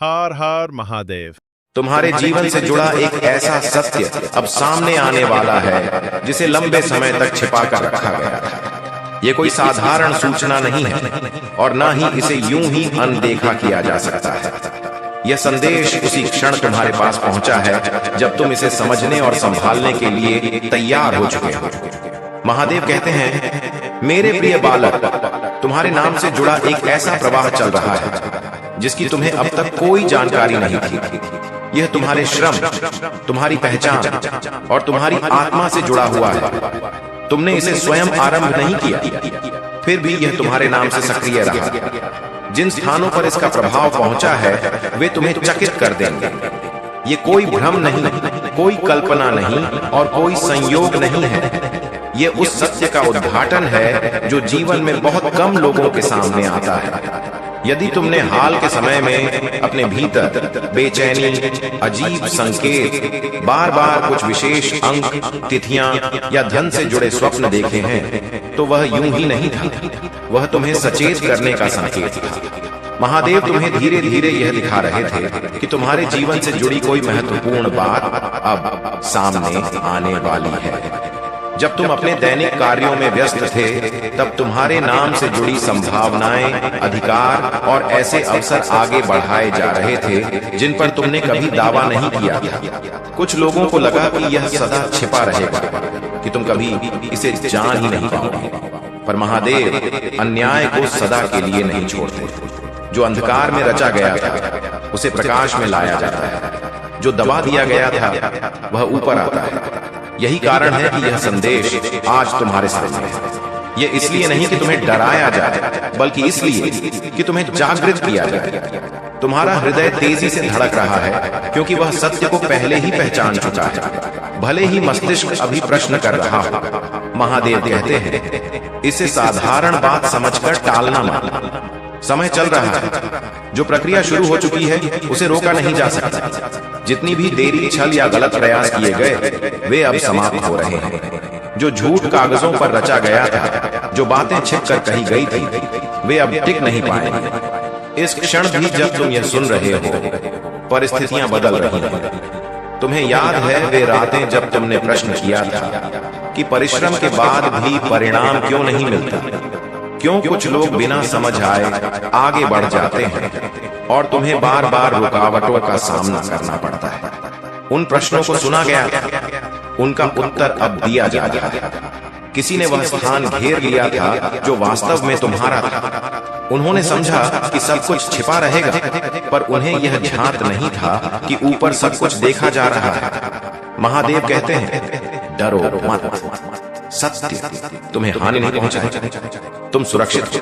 हर हर महादेव। तुम्हारे जीवन से जुड़ा एक ऐसा सत्य अब सामने आने वाला है जिसे लंबे समय तक छिपा कर रखा गया था। ये कोई साधारण सूचना नहीं है और ना ही इसे यूं ही अनदेखा किया जा सकता है। यह संदेश उसी क्षण तुम्हारे पास पहुंचा है जब तुम इसे समझने और संभालने के लिए तैयार हो चुके हो। महादेव कहते हैं, मेरे प्रिय बालक, तुम्हारे नाम से जुड़ा एक ऐसा प्रवाह चल रहा है जिसकी तुम्हें अब तक कोई जानकारी नहीं थी। यह तुम्हारे श्रम, तुम्हारी पहचान और तुम्हारी आत्मा से जुड़ा हुआ है। तुमने इसे स्वयं आरंभ नहीं किया, फिर भी यह तुम्हारे नाम से सक्रिय रहा। जिन स्थानों पर इसका प्रभाव पहुंचा है वे तुम्हें चकित कर देंगे। ये कोई भ्रम नहीं, कोई कल्पना नहीं और कोई संयोग नहीं है। ये उस सत्य का उद्घाटन है जो जीवन में बहुत कम लोगों के सामने आता है। यदि तुमने हाल के समय में अपने भीतर बेचैनी, अजीब संकेत, बार बार कुछ विशेष अंक, तिथियां या धन से जुड़े स्वप्न देखे हैं तो वह यूं ही नहीं था, वह तुम्हें सचेत करने का संकेत था। महादेव तुम्हें धीरे धीरे यह दिखा रहे थे कि तुम्हारे जीवन से जुड़ी कोई महत्वपूर्ण बात अब सामने आने वाली है। जब तुम अपने दैनिक कार्यों में व्यस्त थे तब तुम्हारे नाम से जुड़ी संभावनाएं, अधिकार और ऐसे अवसर आगे बढ़ाए जा रहे थे जिन पर तुमने कभी दावा नहीं किया था। कुछ लोगों को लगा कि यह सदा छिपा रहेगा, कि तुम कभी इसे जान ही नहीं पाओगे। पर महादेव अन्याय को सदा के लिए नहीं छोड़ते। जो अंधकार में रचा गया था उसे प्रकाश में लाया जाता है, जो दबा दिया गया था वह ऊपर आता है। यही कारण है कि यह संदेश आज तुम्हारे सामने है। यह इसलिए नहीं कि तुम्हें डराया जाए, बल्कि इसलिए कि तुम्हें जागृत किया जाए। तुम्हारा हृदय तेजी से धड़क रहा है क्योंकि वह सत्य को पहले ही पहचान चुका है, भले ही मस्तिष्क अभी प्रश्न कर रहा हो। महादेव कहते हैं, इसे साधारण बात समझकर टालना मत। समय चल रहा है, जो प्रक्रिया शुरू हो चुकी है उसे रोका नहीं जा सकता। जितनी भी देरी, छल या गलत प्रयास किए गए वे अब समाप्त हो रहे हैं। जो झूठ कागजों पर रचा गया था, जो बातें छिपकर कही गई थी, वे अब टिक नहीं पाएंगे। इस क्षण भी जब तुम यह सुन रहे हो परिस्थितियां बदल रही हैं। तुम्हें याद है वे रातें जब तुमने प्रश्न किया था कि परिश्रम के बाद भी परिणाम क्यों नहीं मिलता, क्यों कुछ लोग बिना समझ आए आगे बढ़ जाते हैं और तुम्हें बार बार रुकावटों का सामना करना पड़ता है। उन प्रश्नों को सुना गया, उनका उत्तर अब दिया जा रहा है। किसी ने वह स्थान घेर लिया था जो वास्तव में तुम्हारा था। उन्होंने समझा कि सब कुछ छिपा रहेगा, पर उन्हें यह ध्यात नहीं था कि ऊपर सब कुछ देखा जा रहा है। महादेव कहते हैं, डरो मत, सत्य तुम्हें हानि नहीं पहुंचाएगा, तुम सुरक्षित हो।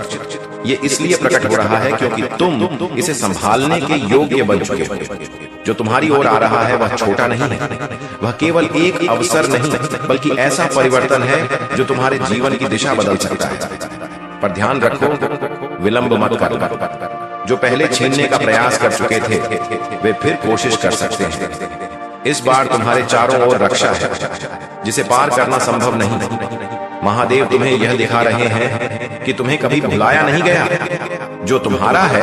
ये इसलिए प्रकट हो रहा है क्योंकि तुम इसे संभालने के योग्य बन चुके हो। जो तुम्हारी ओर आ रहा है वह छोटा नहीं है, वह केवल एक अवसर नहीं बल्कि ऐसा परिवर्तन है जो तुम्हारे जीवन की दिशा बदल सकता है। पर ध्यान रखो, विलंब मत करना। जो पहले छीनने का प्रयास कर चुके थे वे फिर कोशिश कर सकते हैं। इस बार तुम्हारे चारों ओर रक्षा है जिसे पार करना संभव नहीं। महादेव तुम्हें यह दिखा रहे हैं कि तुम्हें कभी भुलाया नहीं गया। जो तुम्हारा है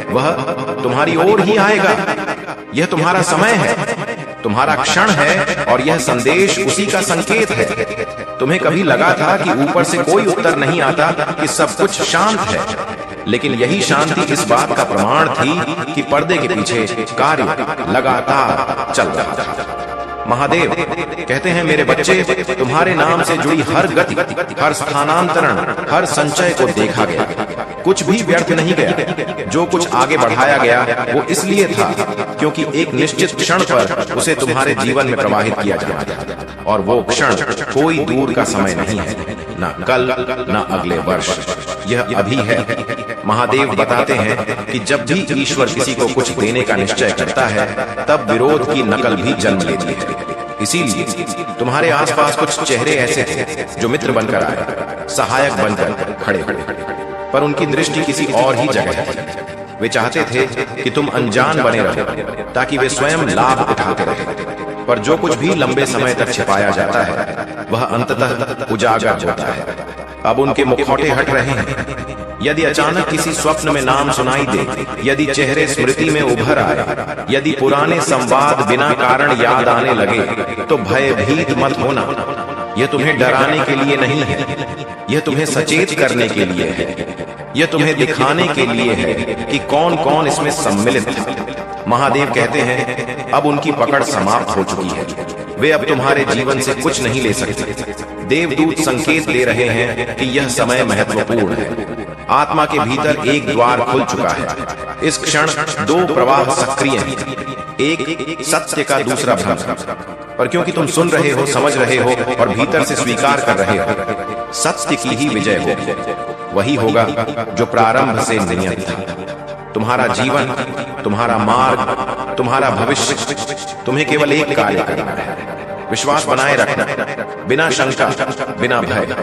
वह तुम्हारी ओर ही आएगा। यह तुम्हारा समय है, तुम्हारा क्षण है और यह संदेश उसी का संकेत है। तुम्हें कभी लगा था कि ऊपर से कोई उत्तर नहीं आता, कि सब कुछ शांत है, लेकिन यही शांति इस बात का प्रमाण थी कि पर्दे के पीछे कार्य लगातार चल रहा था। महादेव कहते हैं, मेरे बच्चे, तुम्हारे नाम से जुड़ी हर गति, हर स्थानांतरण, हर संचय को देखा गया। कुछ भी व्यर्थ नहीं गया। जो कुछ आगे बढ़ाया गया वो इसलिए था क्योंकि एक निश्चित क्षण पर उसे तुम्हारे जीवन में प्रवाहित किया जाना था, और वो क्षण कोई दूर का समय नहीं है, ना कल ना अगले वर्ष, यह अभी है। महादेव बताते हैं कि जब भी ईश्वर किसी को कुछ देने का निश्चय करता है तब विरोध की नकल भी जन्म लेती है। इसीलिए तुम्हारे आसपास कुछ चेहरे ऐसे थे जो मित्र बनकर आए, सहायक बनकर खड़े हुए, पर उनकी दृष्टि किसी और ही जगह थी। वे चाहते थे कि तुम अनजान बने रहो ताकि वे स्वयं लाभ उठाते रहे। पर जो कुछ भी लंबे समय तक छिपाया जाता है वह अंततः उजागर होता है। अब उनके मुखौटे हट रहे हैं, यदि अचानक किसी स्वप्न में नाम सुनाई दे, यदि चेहरे स्मृति में उभर आए, यदि पुराने संवाद बिना कारण याद आने लगे, तो भयभीत मत होना। यह तुम्हें डराने के लिए नहीं है, यह तुम्हें सचेत करने के लिए है। यह तुम्हें दिखाने के लिए है कि कौन कौन इसमें सम्मिलित है। महादेव कहते हैं, अब उनकी पकड़ समाप्त हो चुकी है। वे अब तुम्हारे जीवन से कुछ नहीं ले सकते। देवदूत संकेत दे रहे हैं कि यह समय महत्वपूर्ण है। आत्मा के भीतर एक द्वार खुल चुका है। इस क्षण दो प्रवाह सक्रिय हैं, एक सत्य का, दूसरा भ्रम। पर क्योंकि तुम सुन रहे हो, समझ रहे हो और भीतर से स्वीकार कर रहे हो, सत्य की ही विजय होगी। वही होगा जो प्रारंभ से नियत था। तुम्हारा जीवन, तुम्हारा मार्ग, तुम्हारा भविष्य, तुम्हें केवल एक कार्य करना है, विश्वास बनाए रखना, बिना शंका, बिना भय।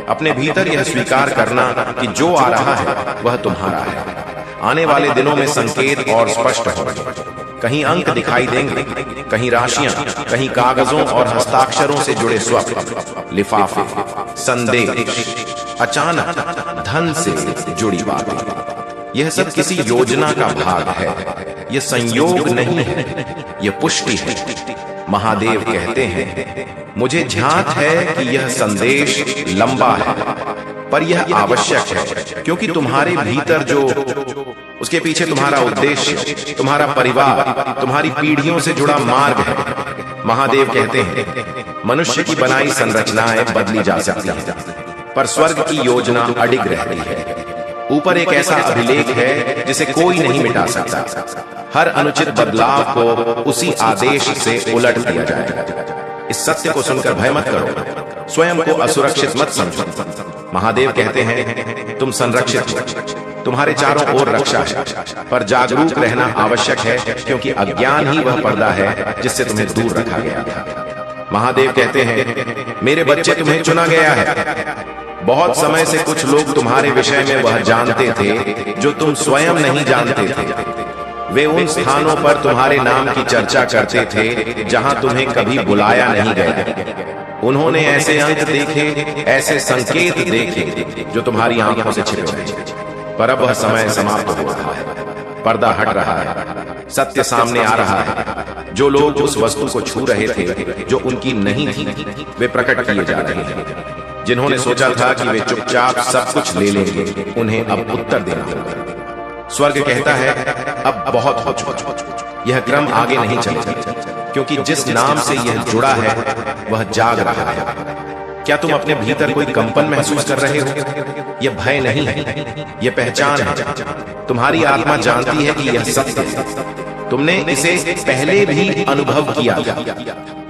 अपने भीतर यह स्वीकार करना कि जो आ रहा है वह तुम्हारा है। आने वाले दिनों में संकेत और स्पष्ट होंगे। कहीं अंक दिखाई देंगे, कहीं राशियां, कहीं कागजों और हस्ताक्षरों से जुड़े स्वप्न, लिफाफे, संदेश, अचानक धन से जुड़ी बातें। यह सब किसी योजना का भाग है। यह संयोग नहीं है, यह पुष्टि है। महादेव कहते हैं, मुझे झांक है कि यह संदेश लंबा है, पर यह आवश्यक है, क्योंकि तुम्हारे भीतर जो, उसके पीछे तुम्हारा उद्देश्य, तुम्हारा परिवार, तुम्हारी पीढ़ियों से जुड़ा मार्ग है। महादेव कहते हैं, मनुष्य की बनाई संरचनाएं बदली जा सकती हैं, पर स्वर्ग की योजना अडिग रहती है। ऊपर एक ऐसा अभिलेख है जिसे कोई नहीं मिटा सकता। हर अनुचित बदलाव को उसी आदेश से उलट दिया जाएगा। इस सत्य को सुनकर भय मत करो, स्वयं को असुरक्षित मत समझो। महादेव कहते हैं, तुम संरक्षित हो, तुम्हारे चारों ओर रक्षा है, पर जागरूक रहना आवश्यक है, क्योंकि अज्ञान ही वह पर्दा है जिससे तुम्हें दूर रखा गया था। महादेव कहते हैं, मेरे बच्चे, तुम्हें चुना गया है। बहुत समय से कुछ लोग तुम्हारे विषय में वह जानते थे जो तुम स्वयं नहीं जानते थे। वे उन स्थानों पर तुम्हारे नाम की चर्चा करते थे जहां तुम्हें कभी बुलाया नहीं गया। उन्होंने ऐसे अंक देखे, ऐसे संकेत देखे जो तुम्हारी आंखों से छिपे हुए। पर अब वह समय समाप्त हो रहा है, पर्दा हट रहा है, सत्य सामने आ रहा है। जो लोग उस वस्तु को छू रहे थे जो उनकी नहीं थी, वे प्रकट किए जा रहे हैं। जिन्होंने सोचा था कि वे चुपचाप सब कुछ ले लेंगे, उन्हें अब उत्तर देना होगा। स्वर्ग कहता है, अब बहुत हो चुका। यह क्रम आगे नहीं चलेगा, क्योंकि जिस नाम से यह जुड़ा है वह जाग रहा है। क्या तुम अपने भीतर कोई कंपन महसूस कर रहे हो? यह भय नहीं है, यह पहचान है। तुम्हारी आत्मा जानती है कि यह सत्य है। तुमने इसे पहले भी अनुभव किया।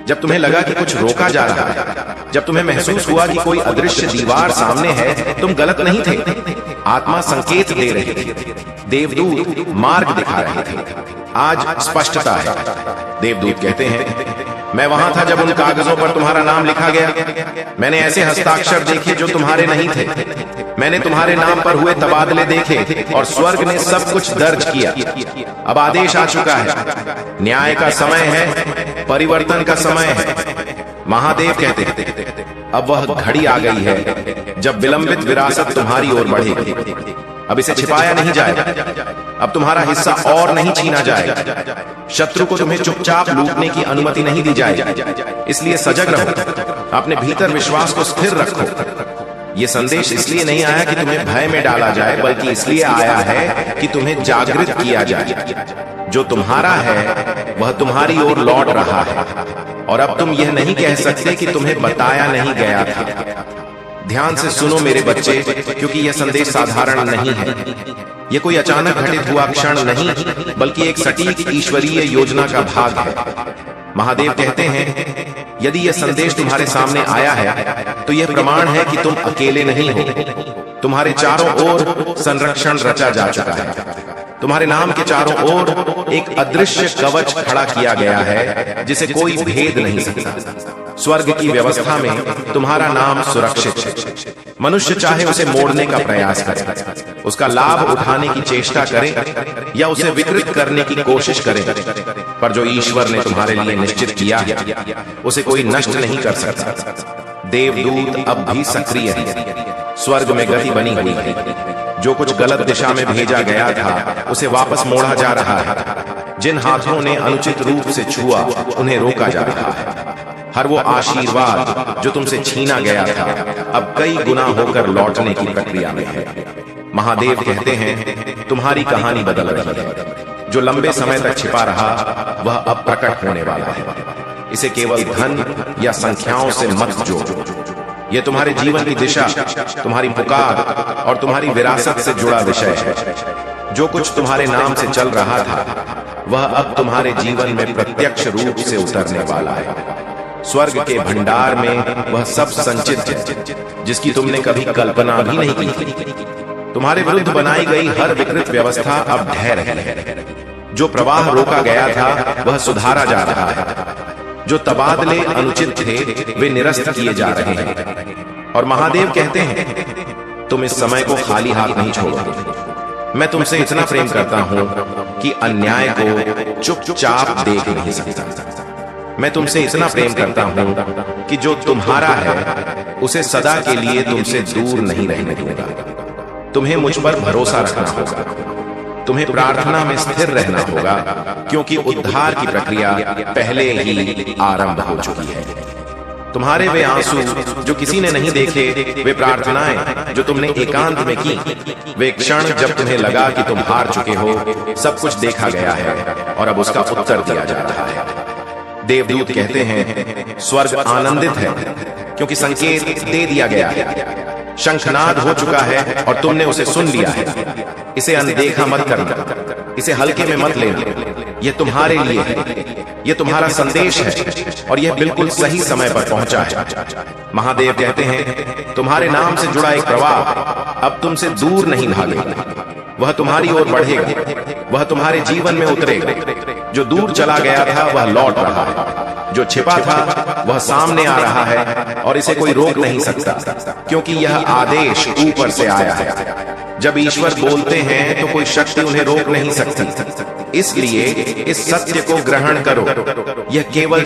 जब तुम्हें लगा कि कुछ रोका जा रहा है, जब तुम्हें महसूस हुआ कि कोई अदृश्य दीवार सामने है, तुम गलत नहीं थे। आत्मा संकेत दे रही थी, देवदूत मार्ग दिखा रहे थे। आज स्पष्टता है। देवदूत कहते हैं, मैं वहां था जब उन कागजों पर तुम्हारा नाम लिखा गया। मैंने ऐसे हस्ताक्षर देखे जो तुम्हारे नहीं थे। मैंने तुम्हारे नाम पर हुए तबादले देखे और स्वर्ग ने सब कुछ दर्ज किया। अब आदेश आ चुका है, न्याय का समय है, परिवर्तन का समय है। महादेव कहते हैं, अब वह घड़ी आ गई है जब विलंबित विरासत तुम्हारी ओर बढ़ेगी। अब इसे छिपाया नहीं जाएगा, अब तुम्हारा हिस्सा और नहीं छीना जाएगा। शत्रु को तुम्हें चुपचाप लूटने की अनुमति नहीं दी जाएगी। इसलिए सजग रहो, अपने भीतर विश्वास को स्थिर रखो। यह संदेश इसलिए नहीं आया कि तुम्हें भय में डाला जाए, बल्कि इसलिए आया है कि तुम्हें जागृत किया जाए। जो तुम्हारा है वह तुम्हारी ओर लौट रहा है, और अब तुम यह नहीं कह सकते कि तुम्हें बताया नहीं गया था। ध्यान से सुनो मेरे बच्चे, क्योंकि यह संदेश साधारण नहीं है। यह कोई अचानक घटित हुआ क्षण नहीं, बल्कि एक सटीक ईश्वरीय योजना का भाग है। महादेव कहते हैं, यदि यह संदेश तुम्हारे सामने आया है तो यह प्रमाण है कि तुम अकेले नहीं हो। तुम्हारे चारों ओर संरक्षण रचा जा चुका है। तुम्हारे नाम के चारों ओर एक अदृश्य कवच खड़ा किया गया है जिसे कोई भेद नहीं सकता। स्वर्ग की व्यवस्था में तुम्हारा नाम सुरक्षित है। मनुष्य चाहे उसे मोड़ने का प्रयास करे, उसका लाभ उठाने की चेष्टा करे या उसे विकृत करने की कोशिश करे, पर जो ईश्वर ने तुम्हारे लिए निश्चित किया है उसे कोई नष्ट नहीं कर सकता। देवदूत अब भी सक्रिय है, स्वर्ग में गति बनी हुई है। जो कुछ गलत दिशा में भेजा गया था उसे वापस मोड़ा जा रहा है। जिन हाथों ने अनुचित रूप से छुआ उन्हें रोका जा रहा है। हर वो आशीर्वाद जो तुमसे छीना गया था अब कई गुना होकर लौटने की प्रक्रिया में है। महादेव कहते हैं तुम्हारी कहानी बदल रही है। जो लंबे समय तक छिपा रहा वह अब प्रकट होने वाला है। इसे केवल धन या संख्याओं से मत जोड़ो। यह तुम्हारे जीवन की दिशा, तुम्हारी पुकार और तुम्हारी विरासत से जुड़ा विषय है। जो कुछ तुम्हारे नाम से चल रहा था वह अब तुम्हारे जीवन में प्रत्यक्ष रूप से उतरने वाला है। स्वर्ग के भंडार में वह सब संचित है जिसकी तुमने कभी कल्पना भी नहीं की थी। तुम्हारे विरुद्ध बनाई गई हर विकृत व्यवस्था अब ढह रही है। जो प्रवाह रोका गया था वह सुधारा जा रहा है। जो तबादले अनुचित थे वे निरस्त किए जा रहे हैं। और महादेव कहते हैं तुम इस समय को खाली हाथ नहीं छोड़ोगे। मैं तुमसे इतना प्रेम करता हूं कि अन्याय को चुपचाप देख नहीं सकता। मैं तुमसे इतना प्रेम करता हूं कि जो तुम्हारा है उसे सदा के लिए तुमसे दूर नहीं रहने दूंगा। तुम्हें मुझ पर भरोसा रखना होगा। तुम्हें प्रार्थना में स्थिर रहना होगा क्योंकि उद्धार की प्रक्रिया पहले ही आरंभ हो चुकी है। तुम्हारे वे आंसू जो किसी ने नहीं देखे, वे प्रार्थनाएं जो तुमने एकांत में की, वे क्षण जब तुम्हें लगा कि तुम हार चुके हो, सब कुछ देखा गया है और अब उसका उत्तर दिया जा रहा है। देवदूत कहते हैं स्वर्ग आनंदित है क्योंकि संकेत दे दिया गया है। शंखनाद हो चुका है और तुमने उसे सुन लिया है। इसे अनदेखा मत करना, इसे हल्के में मत लेना। यह तुम्हारे लिए है, यह तुम्हारा संदेश है और यह बिल्कुल सही समय पर पहुंचा है। महादेव कहते हैं तुम्हारे नाम से जुड़ा एक प्रवाह अब तुमसे दूर नहीं भागेगा। वह तुम्हारी ओर बढ़ेगा, वह तुम्हारे जीवन में उतरेगा। जो दूर चला गया था वह लौट रहा है। जो छिपा था वह सामने आ रहा है और इसे कोई रोक नहीं सकता क्योंकि यह आदेश ऊपर से आया है। जब ईश्वर बोलते हैं तो कोई शक्ति उन्हें रोक नहीं सकती। इसलिए इस सत्य को ग्रहण करो। यह केवल